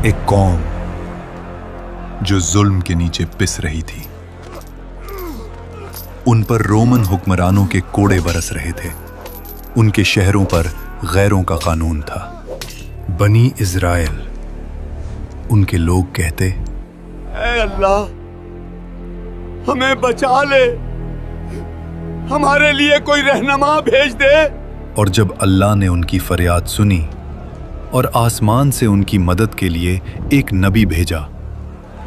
एक कौम जो जुल्म के नीचे पिस रही थी। उन पर रोमन हुक्मरानों के कोड़े बरस रहे थे। उनके शहरों पर गैरों का कानून था। बनी इज़राइल, उनके लोग कहते, ऐ अल्लाह, हमें बचा ले, हमारे लिए कोई रहनुमा भेज दे। और जब अल्लाह ने उनकी फरियाद सुनी और आसमान से उनकी मदद के लिए एक नबी भेजा,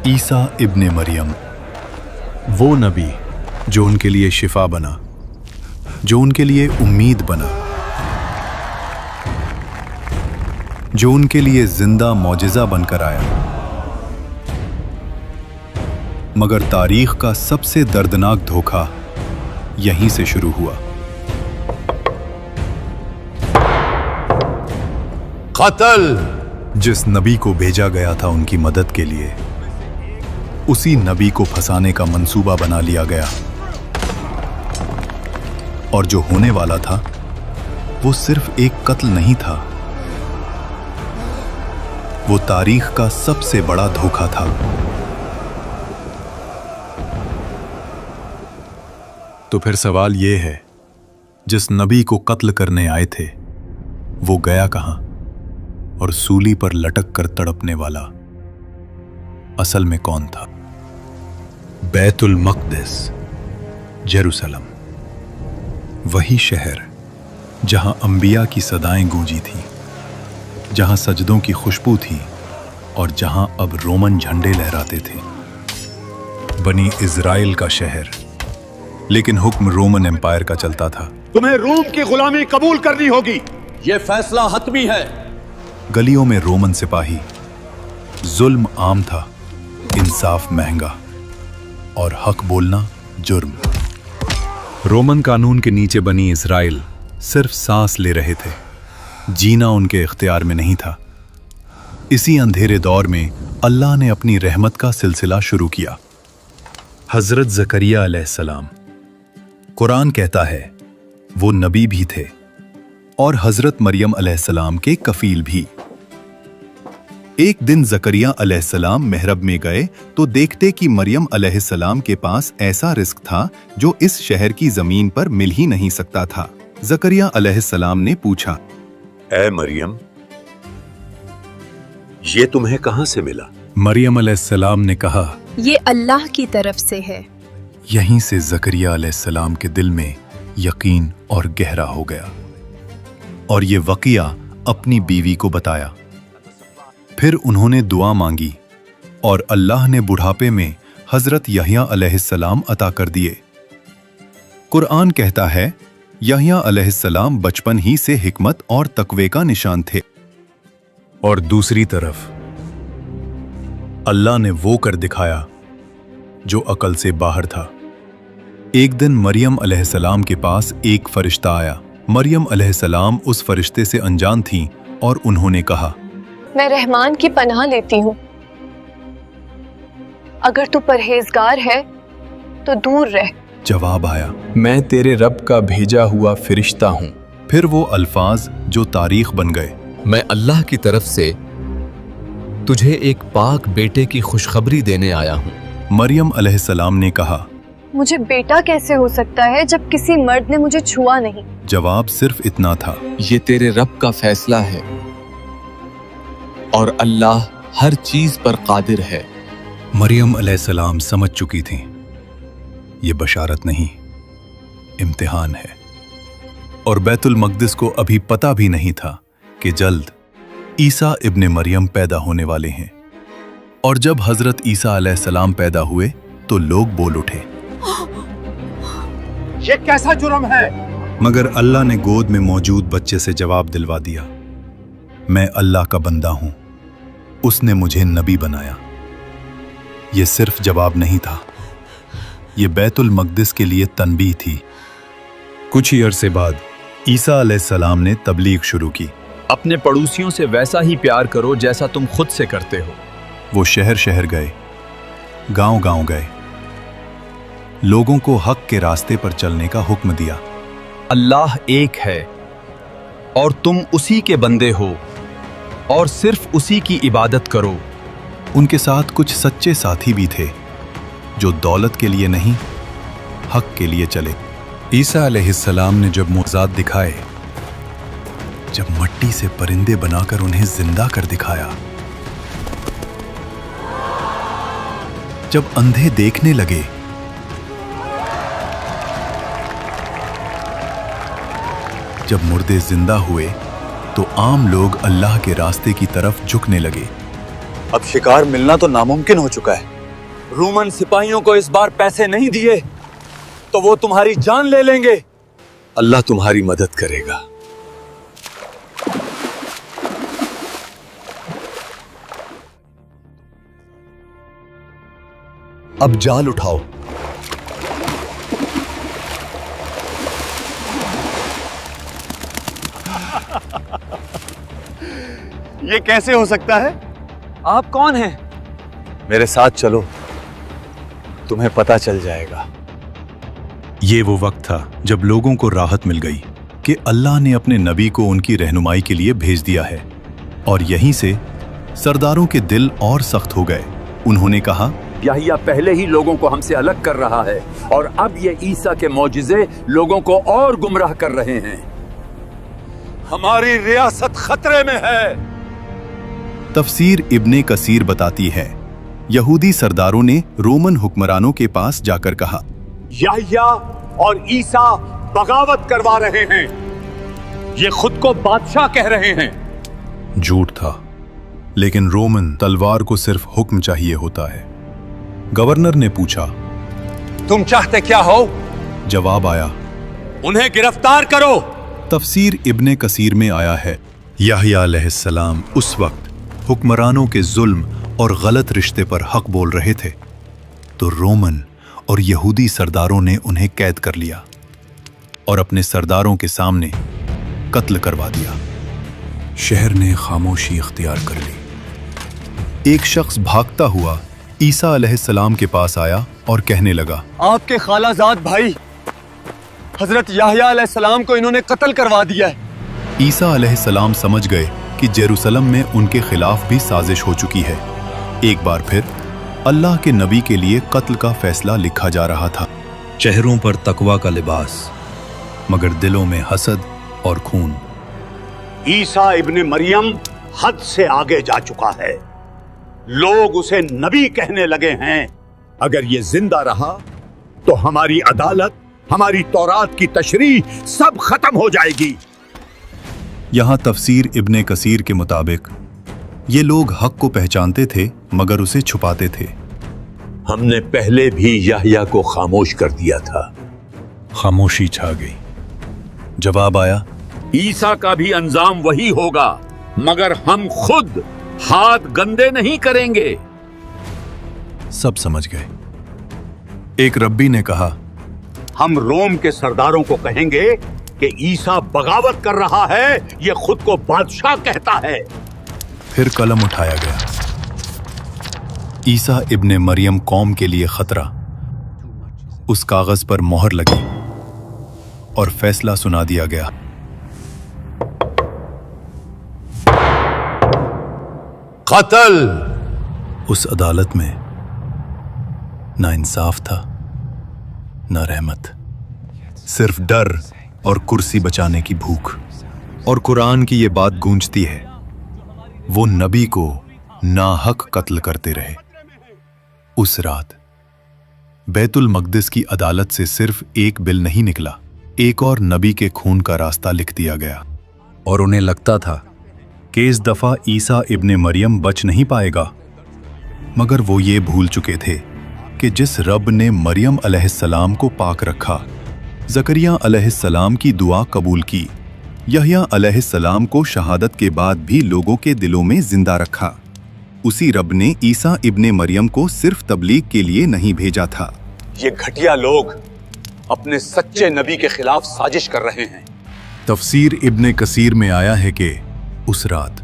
ईसा इब्ने मरियम, वो नबी जो उनके लिए शिफा बना, जो उनके लिए उम्मीद बना, जो उनके लिए जिंदा मौजिज़ा बनकर आया। मगर तारीख का सबसे दर्दनाक धोखा यहीं से शुरू हुआ। कत्ल। जिस नबी को भेजा गया था उनकी मदद के लिए, उसी नबी को फंसाने का मंसूबा बना लिया गया। और जो होने वाला था वो सिर्फ एक कत्ल नहीं था, वो तारीख का सबसे बड़ा धोखा था। तो फिर सवाल ये है, जिस नबी को कत्ल करने आए थे वो गया कहां? और सूली पर लटक कर तड़पने वाला असल में कौन था? बैतुल मक़दिस, जेरूसलम, वही शहर जहां अंबिया की सदाएं गूंजी थीं, जहां सजदों की खुशबू थी और जहां अब रोमन झंडे लहराते थे। बनी इज़राइल का शहर, लेकिन हुक्म रोमन एम्पायर का चलता था। तुम्हें रूम की गुलामी कबूल करनी होगी, यह फैसला हतमी है। गलियों में रोमन सिपाही, जुल्म आम था, इंसाफ महंगा और हक बोलना जुर्म। रोमन कानून के नीचे बनी इज़राइल सिर्फ सांस ले रहे थे, जीना उनके इख्तियार में नहीं था। इसी अंधेरे दौर में अल्लाह ने अपनी रहमत का सिलसिला शुरू किया। हजरत ज़करिया अलैहिस्सलाम, कुरान कहता है वो नबी भी थे और हजरत मरियम अलैहिस्सलाम के कफील भी। एक दिन ज़करिया अलैहिस्सलाम महरब में गए तो देखते कि मरियम अलैहिस्सलाम के पास ऐसा रिस्क था जो इस शहर की जमीन पर मिल ही नहीं सकता था। ज़करिया अलैहिस्सलाम ने पूछा, ऐ मरियम, ये तुम्हें कहां से मिला? मरियम अलैहिस्सलाम ने कहा, ये अल्लाह की तरफ से है। यहीं से ज़करिया अलैहिस्सलाम के दिल में यकीन और गहरा हो गया और ये वक़िया अपनी बीवी को बताया। फिर उन्होंने दुआ मांगी और अल्लाह ने बुढ़ापे में हजरत यहया अलैहिस्सलाम अता कर दिए। कुरान कहता है यहया अलैहिस्सलाम बचपन ही से हिकमत और तकवे का निशान थे। और दूसरी तरफ अल्लाह ने वो कर दिखाया जो अकल से बाहर था। एक दिन मरियम अलैहिस्सलाम के पास एक फरिश्ता आया। मरियम अलैहिस्सलाम उस फरिश्ते से अनजान थीं और उन्होंने कहा, मैं रहमान की पनाह लेती हूँ, अगर तू परहेजगार है तो दूर रह। जवाब आया, मैं तेरे रब का भेजा हुआ फरिश्ता हूँ। फिर वो अल्फाज जो तारीख बन गए, मैं अल्लाह की तरफ से तुझे एक पाक बेटे की खुशखबरी देने आया हूँ। मरियम अलैहिस्सलाम ने कहा, मुझे बेटा कैसे हो सकता है जब किसी मर्द ने मुझे छुआ नहीं? जवाब सिर्फ इतना था, ये तेरे रब का फैसला है और अल्लाह हर चीज पर कादिर है। मरियम अलैहिस्सलाम समझ चुकी थीं, ये बशारत नहीं, इम्तिहान है। और बैतुल मक़दिस को अभी पता भी नहीं था कि जल्द ईसा इब्ने मरियम पैदा होने वाले हैं। और जब हजरत ईसा अलैहिस्सलाम पैदा हुए तो लोग बोल उठे, ये कैसा जुर्म है? मगर अल्लाह ने गोद में मौजूद बच्चे से जवाब दिलवा दिया, मैं अल्लाह का बंदा हूं, उसने मुझे नबी बनाया। ये सिर्फ जवाब नहीं था, ये बैतुल मक़दिस के लिए तनबीह थी। कुछ ही अरसे बाद ईसा अलैहिस्सलाम ने तबलीग शुरू की। अपने पड़ोसियों से वैसा ही प्यार करो जैसा तुम खुद से करते हो। वो शहर शहर गए, गांव गांव गए, लोगों को हक के रास्ते पर चलने का हुक्म दिया। अल्लाह एक है और तुम उसी के बंदे हो और सिर्फ उसी की इबादत करो। उनके साथ कुछ सच्चे साथी भी थे जो दौलत के लिए नहीं, हक के लिए चले। ईसा अलैहिस्सलाम ने जब मुआज़ात दिखाए, जब मट्टी से परिंदे बनाकर उन्हें जिंदा कर दिखाया, जब अंधे देखने लगे, जब मुर्दे जिंदा हुए, तो आम लोग अल्लाह के रास्ते की तरफ झुकने लगे। अब शिकार मिलना तो नामुमकिन हो चुका है। रोमन सिपाहियों को इस बार पैसे नहीं दिए तो वो तुम्हारी जान ले लेंगे। अल्लाह तुम्हारी मदद करेगा। अब जाल उठाओ। ये कैसे हो सकता है? आप कौन हैं? मेरे साथ चलो, तुम्हें पता चल जाएगा। ये वो वक्त था जब लोगों को राहत मिल गई कि अल्लाह ने अपने नबी को उनकी रहनुमाई के लिए भेज दिया है, और यहीं से सरदारों के दिल और सख्त हो गए। उन्होंने कहा, याहिया पहले ही लोगों को हमसे अलग कर रहा है और अब ये ईसा के मौजिज़े लोगों को और गुमराह कर रहे हैं। हमारी रियासत खतरे में है। तफसीर इब्ने कसीर बताती है, यहूदी सरदारों ने रोमन हुक्मरानों के पास जाकर कहा, याहिया और ईसा बगावत करवा रहे हैं। ये खुद को बादशाह कह रहे हैं। झूठ था, लेकिन रोमन तलवार को सिर्फ हुक्म चाहिए होता है। गवर्नर ने पूछा, तुम चाहते क्या हो? जवाब आया, उन्हें गिरफ्तार करो। तफसीर इब्ने कसीर में आया है, याहिया अलैहिस्सलाम उस वक्त हुक्मरानों के जुल्म और गलत रिश्ते पर हक बोल रहे थे, तो रोमन और यहूदी सरदारों ने उन्हें कैद कर लिया और अपने सरदारों के सामने कत्ल करवा दिया। शहर ने खामोशी इख्तियार कर ली। एक शख्स भागता हुआ ईसा अलैहिस्सलाम के पास आया और कहने लगा, आपके खालाजाद भाई हजरत याहिया अलैहिस्सलाम को इन्होंने कत्ल करवा दिया है। ईसा अलैहिस्सलाम समझ गए कि जेरूसलम में उनके खिलाफ भी साजिश हो चुकी है। एक बार फिर अल्लाह के नबी के लिए कत्ल का फैसला लिखा जा रहा था। चेहरों पर तकवा का लिबास, मगर दिलों में हसद और खून। ईसा इब्ने मरियम हद से आगे जा चुका है। लोग उसे नबी कहने लगे हैं। अगर ये जिंदा रहा तो हमारी अदालत, हमारी तौरात की तशरीह सब खत्म हो जाएगी। यहाँ तफसीर इब्ने कसीर के मुताबिक ये लोग हक को पहचानते थे मगर उसे छुपाते थे। हमने पहले भी याहिया को खामोश कर दिया था। खामोशी छा गई। जवाब आया, ईसा का भी अंजाम वही होगा, मगर हम खुद हाथ गंदे नहीं करेंगे। सब समझ गए। एक रब्बी ने कहा, हम रोम के सरदारों को कहेंगे कि ईसा बगावत कर रहा है, ये खुद को बादशाह कहता है। फिर कलम उठाया गया। ईसा इब्ने मरियम कौम के लिए खतरा। उस कागज पर मोहर लगी और फैसला सुना दिया गया। कत्ल। उस अदालत में ना इंसाफ था, ना रहमत, सिर्फ डर और कुर्सी बचाने की भूख। और कुरान की ये बात गूंजती है, वो नबी को नाहक कत्ल करते रहे। उस रात बैतुल मकदिस की अदालत से सिर्फ एक बिल नहीं निकला, एक और नबी के खून का रास्ता लिख दिया गया। और उन्हें लगता था कि इस दफा ईसा इब्ने मरियम बच नहीं पाएगा, मगर वो ये भूल चुके थे कि जिस रब ने मरियम अलैहिस्सलाम को पाक रखा, ज़करिया अलैहिस्सलाम की दुआ कबूल की, यहया अलैहिस्सलाम को शहादत के बाद भी लोगों के दिलों में जिंदा रखा, उसी रब ने ईसा इब्ने मरियम को सिर्फ तबलीग के लिए नहीं भेजा था। ये घटिया लोग अपने सच्चे नबी के खिलाफ साजिश कर रहे हैं। तफसीर इब्ने कसीर में आया है कि उस रात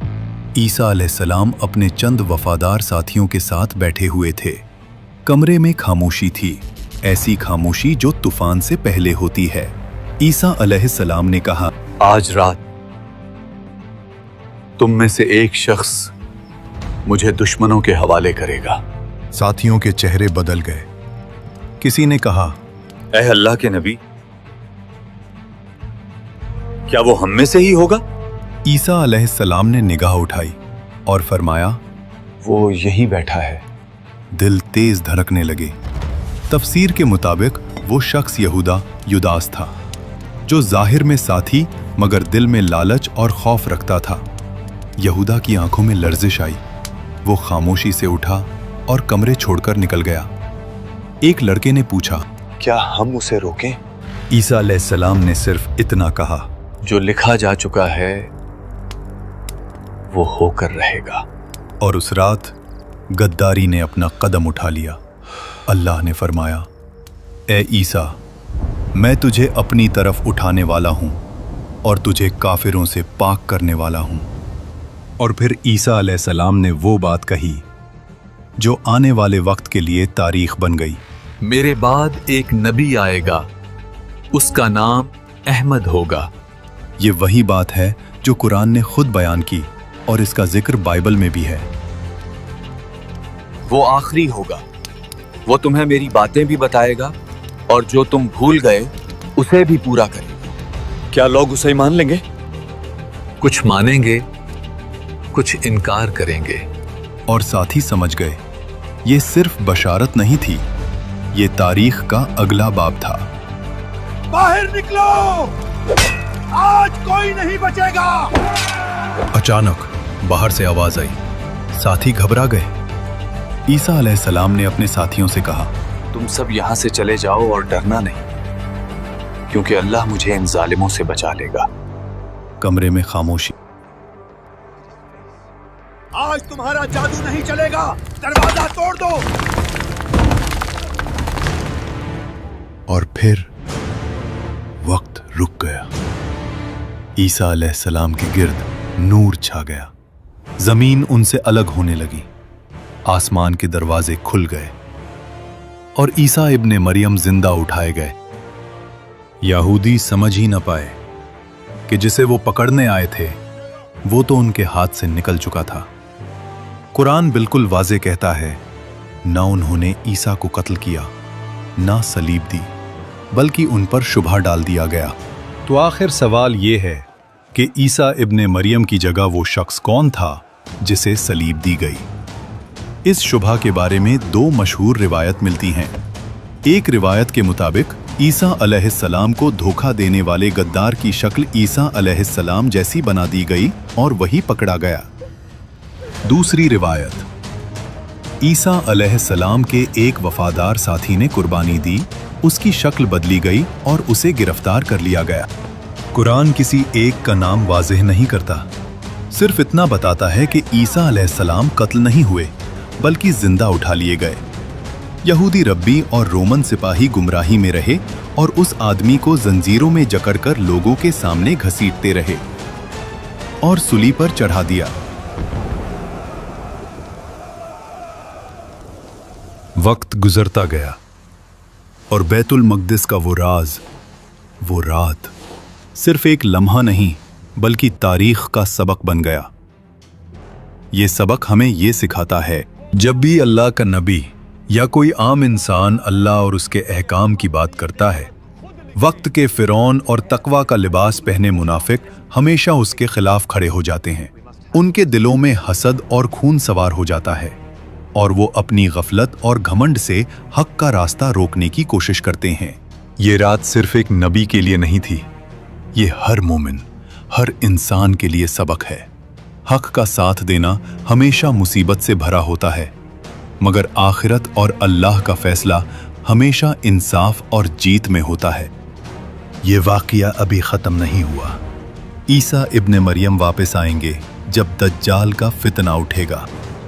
ईसा अलैहिस्सलाम अपने चंद वफादार साथियों के साथ बैठे हुए थे। कमरे में खामोशी थी, ऐसी खामोशी जो तूफान से पहले होती है। ईसा अलैहिस्सलाम ने कहा, आज रात तुम में से एक शख्स मुझे दुश्मनों के हवाले करेगा। साथियों के चेहरे बदल गए। किसी ने कहा, ऐ अल्लाह के नबी, क्या वो हम में से ही होगा? ईसा अलैहिस्सलाम ने निगाह उठाई और फरमाया, वो यही बैठा है। दिल तेज धड़कने लगे। तफसीर के मुताबिक वो शख्स यहूदा युदास था, जो जाहिर में साथी मगर दिल में लालच और खौफ रखता था। यहूदा की आंखों में लर्जिश आई। वो खामोशी से उठा और कमरे छोड़कर निकल गया। एक लड़के ने पूछा, क्या हम उसे रोकें? ईसा अलैहिस्सलाम ने सिर्फ इतना कहा, जो लिखा जा चुका है वो होकर रहेगा। और उस रात गद्दारी ने अपना कदम उठा लिया। अल्लाह ने फरमाया, ए ईसा, मैं तुझे अपनी तरफ उठाने वाला हूं और तुझे काफिरों से पाक करने वाला हूं। और फिर ईसा अलैहिस्सलाम ने वो बात कही जो आने वाले वक्त के लिए तारीख बन गई। मेरे बाद एक नबी आएगा, उसका नाम अहमद होगा। ये वही बात है जो कुरान ने खुद बयान की और इसका जिक्र बाइबल में भी है। वो आखिरी होगा, वो तुम्हें मेरी बातें भी बताएगा और जो तुम भूल गए उसे भी पूरा करेगा। क्या लोग उसे मान लेंगे? कुछ मानेंगे, कुछ इनकार करेंगे। और साथी समझ गए, ये सिर्फ बशारत नहीं थी, ये तारीख का अगला बाब था। बाहर निकलो, आज कोई नहीं बचेगा। अचानक बाहर से आवाज आई। साथी घबरा गए। ईसा अलैहिस्सलाम ने अपने साथियों से कहा, तुम सब यहां से चले जाओ और डरना नहीं, क्योंकि अल्लाह मुझे इन जालिमों से बचा लेगा। कमरे में खामोशी। आज तुम्हारा जादू नहीं चलेगा, दरवाजा तोड़ दो। और फिर वक्त रुक गया। ईसा अलैहिस्सलाम के गिर्द नूर छा गया। जमीन उनसे अलग होने लगी। आसमान के दरवाजे खुल गए और ईसा इब्ने मरियम जिंदा उठाए गए। यहूदी समझ ही न पाए कि जिसे वो पकड़ने आए थे वो तो उनके हाथ से निकल चुका था। कुरान बिल्कुल वाज़े कहता है, ना उन्होंने ईसा को कत्ल किया, ना सलीब दी, बल्कि उन पर शुबहा डाल दिया गया। तो आखिर सवाल ये है कि ईसा इब्ने मरियम की जगह वो शख्स कौन था जिसे सलीब दी गई? इस शुबहा के बारे में दो मशहूर रिवायत मिलती हैं। एक रिवायत के मुताबिक ईसा अलैहिस्सलाम को धोखा देने वाले गद्दार की शक्ल ईसा अलैहिस्सलाम जैसी बना दी गई और वही पकड़ा गया। दूसरी रिवायत, ईसा अलैहिस्सलाम के एक वफादार साथी ने कुर्बानी दी, उसकी शक्ल बदली गई और उसे गिरफ्तार कर लिया गया। कुरान किसी एक का नाम वाज़ेह नहीं करता, सिर्फ इतना बताता है कि ईसा अलैहिस्सलाम कत्ल नहीं हुए बल्कि जिंदा उठा लिए गए। यहूदी रब्बी और रोमन सिपाही गुमराही में रहे और उस आदमी को जंजीरों में जकड़कर लोगों के सामने घसीटते रहे और सूली पर चढ़ा दिया। वक्त गुजरता गया और बैतुल मक़दिस का वो राज, वो रात सिर्फ एक लम्हा नहीं बल्कि तारीख का सबक बन गया। ये सबक हमें ये सिखाता है, जब भी अल्लाह का नबी या कोई आम इंसान अल्लाह और उसके अहकाम की बात करता है, वक्त के फिरौन और तकवा का लिबास पहने मुनाफिक हमेशा उसके खिलाफ खड़े हो जाते हैं। उनके दिलों में हसद और खून सवार हो जाता है और वो अपनी गफलत और घमंड से हक का रास्ता रोकने की कोशिश करते हैं। ये रात सिर्फ एक नबी के लिए नहीं थी, ये हर मोमिन, हर इंसान के लिए सबक है। हक का साथ देना हमेशा मुसीबत से भरा होता है, मगर आखिरत और अल्लाह का फैसला हमेशा इंसाफ और जीत में होता है। ये वाक़या अभी ख़त्म नहीं हुआ। ईसा इब्ने मरियम वापस आएंगे जब दज्जाल का फितना उठेगा।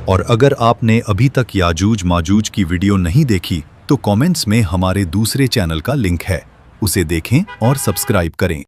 और अगर आपने अभी तक याजूज माजूज की वीडियो नहीं देखी तो कमेंट्स में हमारे दूसरे चैनल का लिंक है, उसे देखें और सब्सक्राइब करें।